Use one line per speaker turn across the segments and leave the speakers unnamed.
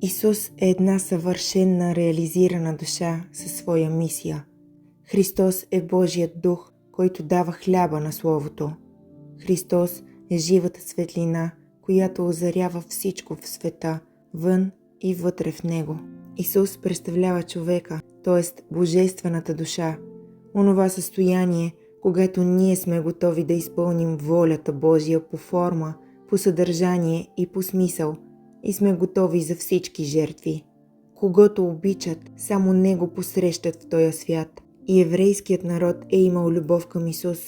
Исус е една съвършена реализирана душа със своя мисия. Христос е Божият дух, който дава хляба на Словото. Христос е живата светлина, която озарява всичко в света, вън и вътре в него. Исус представлява човека, т.е. божествената душа, онова състояние, когато ние сме готови да изпълним волята Божия по форма, по съдържание и по смисъл, и сме готови за всички жертви. Когото обичат, само него посрещат в този свят. И еврейският народ е имал любов към Исус,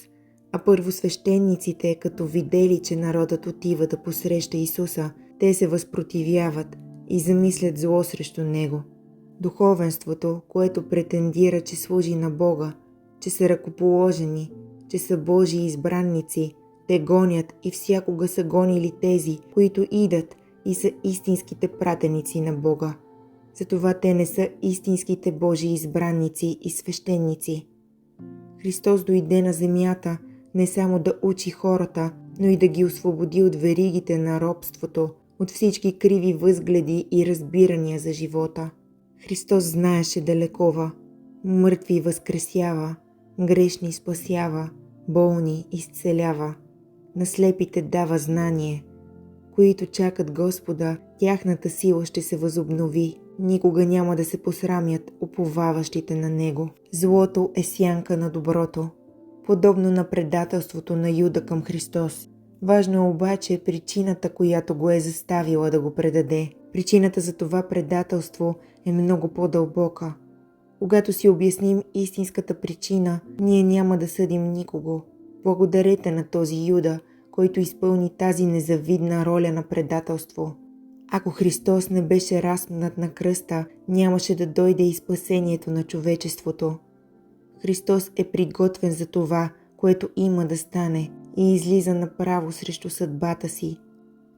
а първосвещениците, като видели, че народът отива да посреща Исуса, те се възпротивяват и замислят зло срещу него. Духовенството, което претендира, че служи на Бога, че са ръкоположени, че са Божии избранници, те гонят и всякога са гонили тези, които идат и са истинските пратеници на Бога. Затова те не са истинските Божии избранници и свещеници. Христос дойде на земята не само да учи хората, но и да ги освободи от веригите на робството, от всички криви възгледи и разбирания за живота. Христос знаеше да лекува, мъртви възкресява, грешни спасява, болни изцелява, на слепите дава знание. Които чакат Господа, тяхната сила ще се възобнови. Никога няма да се посрамят уповаващите на Него. Злото е сянка на доброто, подобно на предателството на Юда към Христос. Важно е обаче причината, която го е заставила да го предаде. Причината за това предателство е много по-дълбока. Когато си обясним истинската причина, ние няма да съдим никого. Благодарете на този Юда, който изпълни тази незавидна роля на предателство. Ако Христос не беше разпнат на кръста, нямаше да дойде и спасението на човечеството. Христос е приготвен за това, което има да стане, и излиза направо срещу съдбата си.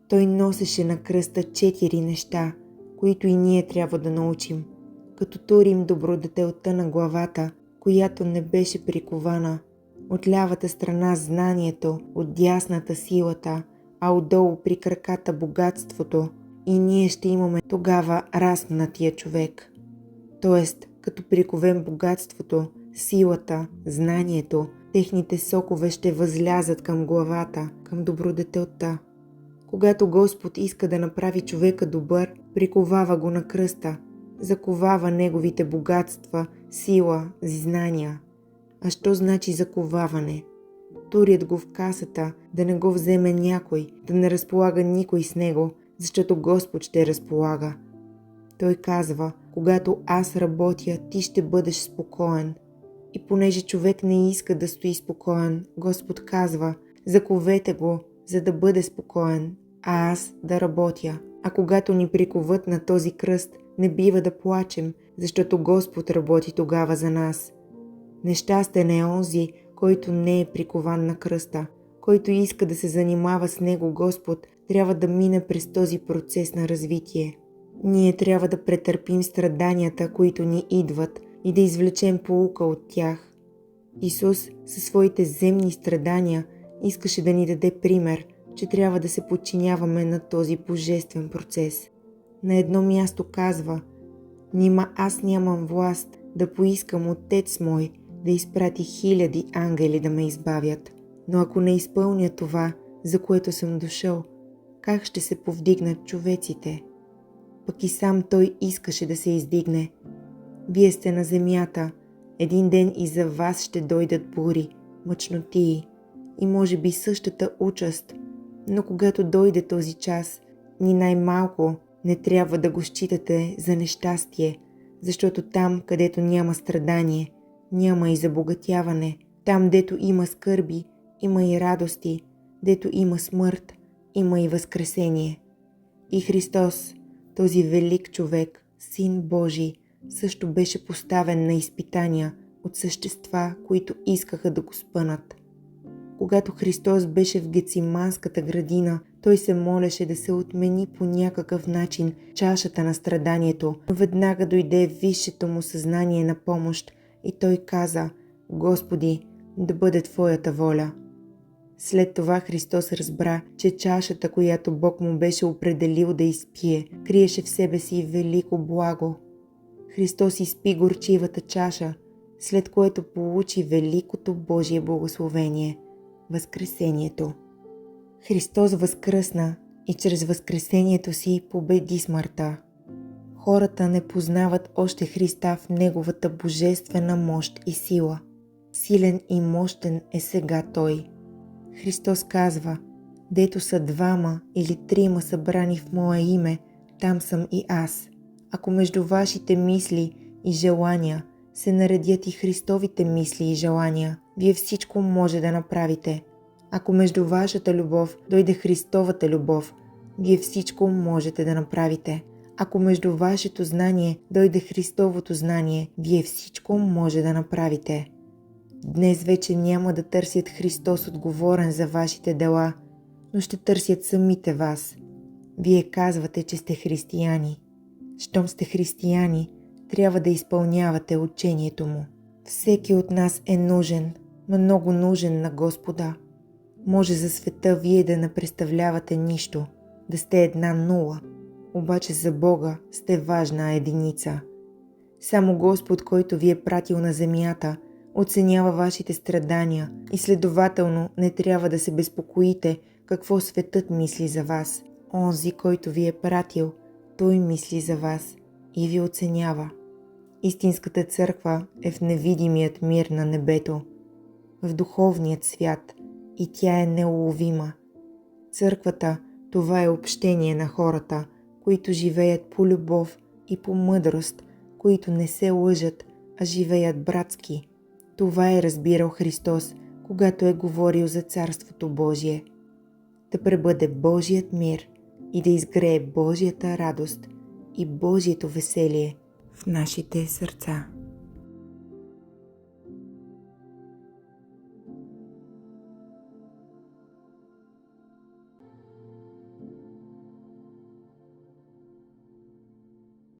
Той носеше на кръста 4 неща, които и ние трябва да научим, като турим добродетелта на главата, която не беше прикована, от лявата страна знанието, от дясната силата, а отдолу при краката богатството, и ние ще имаме тогава разпнатия човек. Тоест, като приковем богатството, силата, знанието, техните сокове ще възлязат към главата, към добродетелта. Когато Господ иска да направи човека добър, приковава го на кръста, заковава неговите богатства, сила, знания. А що значи заковаване? Турят го в касата, да не го вземе някой, да не разполага никой с него, защото Господ ще разполага. Той казва, когато аз работя, ти ще бъдеш спокоен. И понеже човек не иска да стои спокоен, Господ казва, заковете го, за да бъде спокоен, а аз да работя. А когато ни приковат на този кръст, не бива да плачем, защото Господ работи тогава за нас. Нещастен е онзи, който не е прикован на кръста. Който иска да се занимава с него Господ, трябва да мине през този процес на развитие. Ние трябва да претърпим страданията, които ни идват, и да извлечем поука от тях. Исус със своите земни страдания искаше да ни даде пример, че трябва да се подчиняваме на този божествен процес. На едно място казва: «Нима аз нямам власт да поискам Отец мой да изпрати 1000 ангели да ме избавят. Но ако не изпълня това, за което съм дошъл, как ще се повдигнат човеците?» Пък и сам той искаше да се издигне. Вие сте на земята, един ден и за вас ще дойдат бури, мъчнотии и може би същата участ, но когато дойде този час, ни най-малко не трябва да го считате за нещастие, защото там, където няма страдание, няма и забогатяване. Там, дето има скърби, има и радости, дето има смърт, има и възкресение. И Христос, този велик човек, Син Божий, също беше поставен на изпитания от същества, които искаха да го спънат. Когато Христос беше в Гециманската градина, той се молеше да се отмени по някакъв начин чашата на страданието, но веднага дойде висшето му съзнание на помощ и той каза: «Господи, да бъде Твоята воля». След това Христос разбра, че чашата, която Бог му беше определил да изпие, криеше в себе си велико благо. Христос изпи горчивата чаша, след което получи великото Божие благословение – възкресението. Христос възкръсна и чрез възкресението си победи смъртта. Хората не познават още Христа в Неговата божествена мощ и сила. Силен и мощен е сега Той. Христос казва: дето са двама или трима събрани в Мое име, там съм и аз. Ако между вашите мисли и желания се наредят и Христовите мисли и желания, вие всичко може да направите. Ако между вашата любов дойде Христовата любов, вие всичко можете да направите. Ако между вашето знание дойде Христовото знание, вие всичко може да направите. Днес вече няма да търсят Христос отговорен за вашите дела, но ще търсят самите вас. Вие казвате, че сте християни. Щом сте християни, трябва да изпълнявате учението Му. Всеки от нас е нужен, много нужен на Господа. Може за света вие да не представлявате нищо, да сте една нула, обаче за Бога сте важна единица. Само Господ, който ви е пратил на земята, оценява вашите страдания и следователно не трябва да се безпокоите какво светът мисли за вас. Онзи, който ви е пратил, той мисли за вас и ви оценява. Истинската църква е в невидимият мир на небето, в духовният свят, и тя е неуловима. Църквата – това е общение на хората, които живеят по любов и по мъдрост, които не се лъжат, а живеят братски. Това е разбирал Христос, когато е говорил за Царството Божие. Да пребъде Божият мир и да изгрее Божията радост и Божието веселие в нашите сърца.